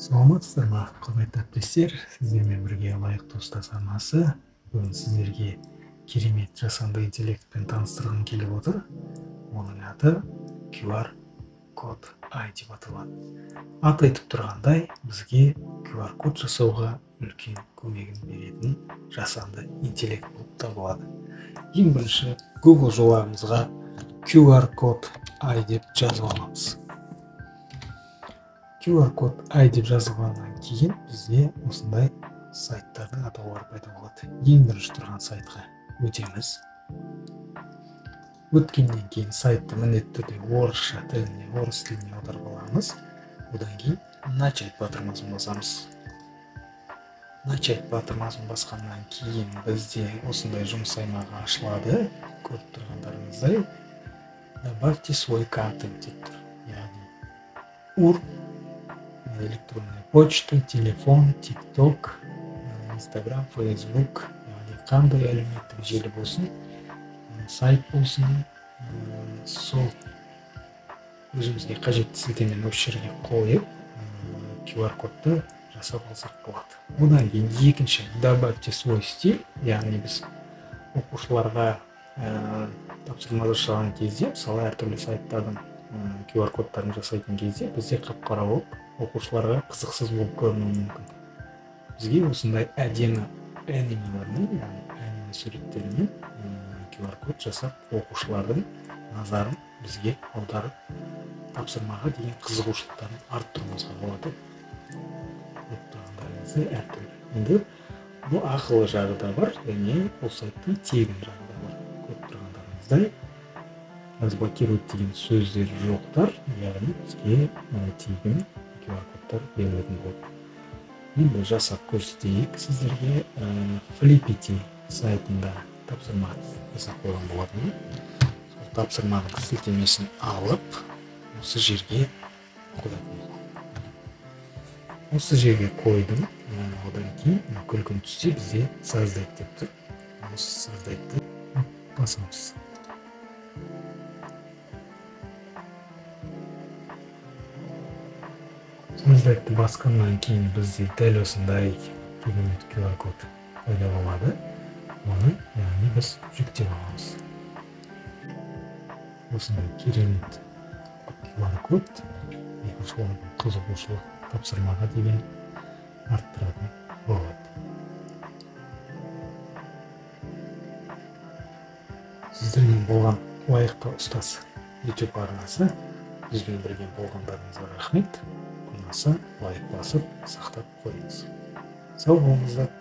Саламатсыздар ма, құрметті әріптестер? Сіздермен бірге лайықты ұстаз арнасы бүгін сіздерге керемет жасанды интеллектпен таныстырғым келіп отыр. Оның аты QR код AI деп аталады. Аты айтып тұрғандай, бізге QR код жасауға үлкен көмегін беретін жасанды интеллект болып табылады. Ең бірінші Google жолағымызға QR код AI деп жазып аламыз. QR код AI деп жазылғаннан кейін бізде осындай сайттардың атаулары пайда болады. Ең бірінші тұрған сайтқа өтеміз. Өткеннен кейін сайтты міндетті түрде орысша тіліне, орыс тіліне аударып аламыз. Одан кейін начать батырмасын басамыз. Начать батырмасын басқаннан кейін бізде осындай жұмыс аймағы ашылады. Көріп тұрғандарыңыздай добавьте свой контент деп тұр. Яғни электронная почта, телефон, TikTok, Instagram, Facebook, яғни қандай әлеуметтік желі болсын, сайт болсын, сол өзімізге қажетті сілтемені осы жерге қойып, QR кодты жасап алсақ болады. Одан кейін екінші добавьте свой стиль, яғни біз оқушыларға тапсырма жасаған кезде, мысалы әртүрлі сайттардың QR кодтарын жасайтын кезде бізде қап-қара болып оқушыларға қызықсыз болып көрінуі мүмкін. Бізге осындай әдемі анималармен, яғни суреттермен QR код жасап оқушылардың назарын бізге аударып тапсырмаға деген қызығушылықтарын арттыруымызға болады. Көріп тұрғандарыңыздай әртүрлі. Енді бұл ақылы жағы да бар, және бұл сайттың тегін жағы да бар. Көріп тұрғандарыңыздай разблокировать деген сөздер жоқтар, яғни бізге тегін QR кодтар берілетін болады. Енді жасап көрсетейік сіздерге. Flippity сайтында тапсырма жасап қойған болатын. Сол тапсырманың сілтемесін алып, осы жерге қоятын. Осы жерге қойдым. Одан кейін күлкін түссе бізде создать деп тұр. Осы создайтты басамыз. Создайтты басқаннан кейін бізде дәл осындай керемет QR код пайда болады. Оны яғни біз жүктеп аламыз. Осындай керемет QR код оқушылардың қызығушылық тапсырмаға деген арттыратын болады. Сіздермен болған лайықты ұстаз YouTube арнасы. Бізбен бірге болғандарыңызға рахмет. Ұнаса лайк басып сақтап қойыңыз. Сау болыңыздар.